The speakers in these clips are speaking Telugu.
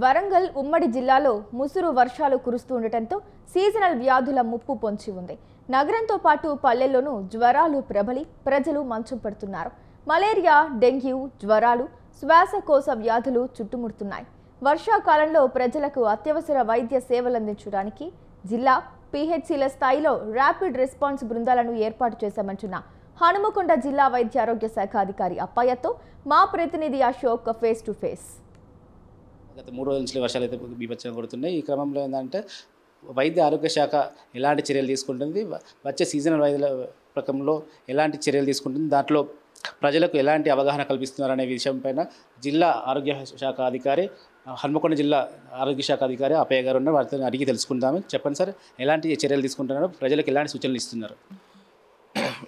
వరంగల్ ఉమ్మడి జిల్లాలో ముసురు వర్షాలు కురుస్తూ ఉండటంతో సీజనల్ వ్యాధుల ముప్పు పొంచి ఉంది. నగరంతో పాటు పల్లెల్లోనూ జ్వరాలు ప్రబలి ప్రజలు మంచం పడుతున్నారు. మలేరియా, డెంగ్యూ, జ్వరాలు, శ్వాసకోశ వ్యాధులు చుట్టుముడుతున్నాయి. వర్షాకాలంలో ప్రజలకు అత్యవసర వైద్య సేవలందించడానికి జిల్లా పీహెచ్సీల స్థాయిలో ర్యాపిడ్ రెస్పాన్స్ బృందాలను ఏర్పాటు చేశామంటున్న హనుమకొండ జిల్లా వైద్య ఆరోగ్య శాఖ అధికారి అప్పయ్యతో మా ప్రతినిధి అశోక్ ఫేస్ టు ఫేస్. గత 3 రోజుల నుంచి వర్షాలు అయితే బీభత్సంగా కొడుతున్నాయి. ఈ క్రమంలో ఏంటంటే వైద్య ఆరోగ్య శాఖ ఎలాంటి చర్యలు తీసుకుంటుంది, వచ్చే సీజనల్ వైద్యుల ప్రకంలో ఎలాంటి చర్యలు తీసుకుంటుంది, దాంట్లో ప్రజలకు ఎలాంటి అవగాహన కల్పిస్తున్నారనే విషయంపైన జిల్లా ఆరోగ్య శాఖ అధికారి హన్మకొండ జిల్లా ఆరోగ్య శాఖ అధికారి అప్పయ్య గారు ఉన్నారు. వారితో అడిగి తెలుసుకుందాము. చెప్పండి సార్, ఎలాంటి చర్యలు తీసుకుంటున్నారు, ప్రజలకు ఎలాంటి సూచనలు ఇస్తున్నారు?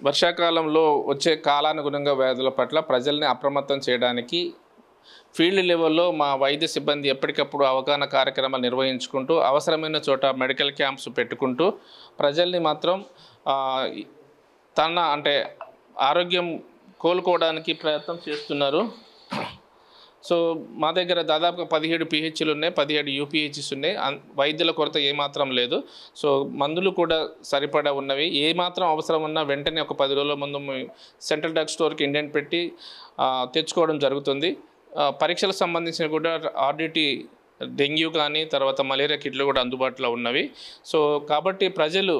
వర్షాకాలంలో వచ్చే కాలానుగుణంగా వ్యాధుల పట్ల ప్రజల్ని అప్రమత్తం చేయడానికి ఫీల్డ్ లెవెల్లో మా వైద్య సిబ్బంది ఎప్పటికప్పుడు అవగాహన కార్యక్రమాలు నిర్వహించుకుంటూ అవసరమైన చోట మెడికల్ క్యాంప్స్ పెట్టుకుంటూ ప్రజల్ని మాత్రం అంటే ఆరోగ్యం కోలుకోవడానికి ప్రయత్నం చేస్తున్నారు. సో మా దగ్గర దాదాపుగా 17 పిహెచ్లు ఉన్నాయి, 17 యూపీహెచ్స్ ఉన్నాయి. వైద్యుల కొరత ఏమాత్రం లేదు. సో మందులు కూడా సరిపడా ఉన్నవి. ఏమాత్రం అవసరం ఉన్నా వెంటనే ఒక 10 రోజుల ముందు సెంట్రల్ డ్రగ్ స్టోర్కి ఇండెంట్ పెట్టి తెచ్చుకోవడం జరుగుతుంది. పరీక్షలకు సంబంధించిన కూడా ఆర్డిటీ, డెంగ్యూ కానీ తర్వాత మలేరియా కిట్లు కూడా అందుబాటులో ఉన్నవి. సో కాబట్టి ప్రజలు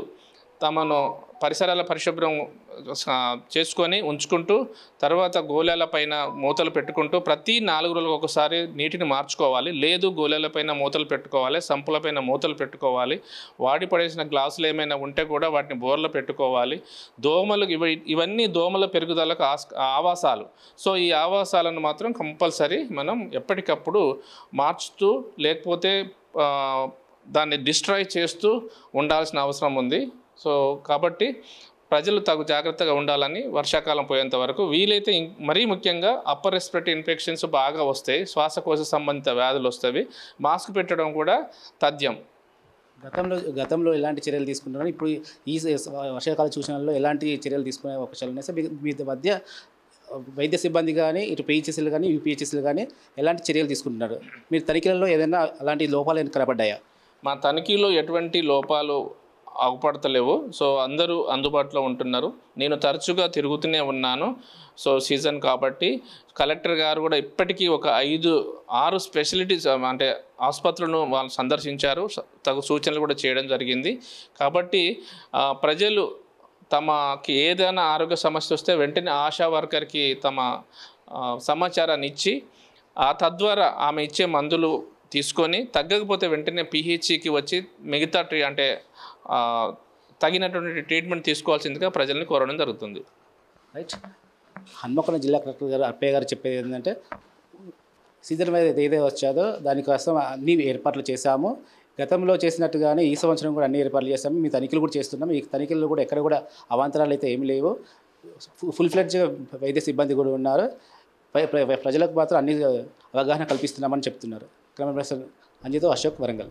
తమను పరిసరాల పరిశుభ్రం చేసుకొని ఉంచుకుంటూ తర్వాత గోళాలపైన మూతలు పెట్టుకుంటూ ప్రతి 4 రోజులకు ఒకసారి నీటిని మార్చుకోవాలి. లేదు గోళాలపైన మూతలు పెట్టుకోవాలి, సంపులపైన మూతలు పెట్టుకోవాలి. వాడి పడేసిన గ్లాసులు ఏమైనా ఉంటే కూడా వాటిని బోర్లో పెట్టుకోవాలి. దోమలు ఇవన్నీ దోమల పెరుగుదలకు ఆవాసాలు. సో ఈ ఆవాసాలను మాత్రం కంపల్సరీ మనం ఎప్పటికప్పుడు మార్చుతూ లేకపోతే దాన్ని డిస్ట్రాయ్ చేస్తూ ఉండాల్సిన అవసరం ఉంది. సో కాబట్టి ప్రజలు తగు జాగ్రత్తగా ఉండాలని వర్షాకాలం పోయేంత వరకు వీలైతే మరీ ముఖ్యంగా అప్పర్ రెస్పిరేటరీ ఇన్ఫెక్షన్స్ బాగా వస్తాయి, శ్వాసకోశ సంబంధిత వ్యాధులు వస్తాయి. మాస్క్ పెట్టడం కూడా తథ్యం. గతంలో ఎలాంటి చర్యలు తీసుకుంటున్నారు, ఇప్పుడు ఈ వర్షాకాల సూచనల్లో ఎలాంటి చర్యలు తీసుకునే అవకాశాలు ఉన్నాయి సార్? మీ మధ్య వైద్య సిబ్బంది కానీ ఇటు పిహెచ్ఎస్లు కానీ యూపీహెచ్ఎస్లు కానీ ఎలాంటి చర్యలు తీసుకుంటున్నారు? మీరు తనిఖీలలో ఏదైనా అలాంటి లోపాలు ఏమైనా కనపడ్డాయా? మా తనిఖీలో ఎటువంటి లోపాలు అవపడతలేవు. సో అందరూ అందుబాటులో ఉంటున్నారు. నేను తరచుగా తిరుగుతూనే ఉన్నాను. సో సీజన్ కాబట్టి కలెక్టర్ గారు కూడా ఇప్పటికీ ఒక 5-6 స్పెషాలిటీస్ అంటే ఆసుపత్రులను వాళ్ళు సందర్శించారు. తగు సూచనలు కూడా చేయడం జరిగింది. కాబట్టి ప్రజలు తమకి ఏదైనా ఆరోగ్య సమస్య వస్తే వెంటనే ఆశా వర్కర్కి తమ సమాచారాన్ని ఇచ్చి తద్వారా ఆమె ఇచ్చే మందులు తీసుకొని తగ్గకపోతే వెంటనే పిహెచ్సికి వచ్చి మిగతా అంటే తగినటువంటి ట్రీట్మెంట్ తీసుకోవాల్సిందిగా ప్రజల్ని కోరడం జరుగుతుంది. రైట్. హన్మకొండ జిల్లా కలెక్టర్ గారు అప్పయ్య గారు చెప్పేది ఏంటంటే సీజన్ వైజ్ ఏదైతే వచ్చాదో దానికోసం అన్ని ఏర్పాట్లు చేశాము. గతంలో చేసినట్టుగానే ఈ సంవత్సరం కూడా అన్ని ఏర్పాట్లు చేస్తాము. మీ తనిఖీలు కూడా చేస్తున్నాము. ఈ తనిఖీల్లో కూడా ఎక్కడ కూడా అవాంతరాలు అయితే ఏమి లేవు. ఫుల్ ఫ్లెడ్జ్గా వైద్య సిబ్బంది కూడా ఉన్నారు. ప్రజలకు మాత్రం అన్ని అవగాహన కల్పిస్తున్నామని చెప్తున్నారు. క్రమేణ అంజితో అశోక్, వరంగల్.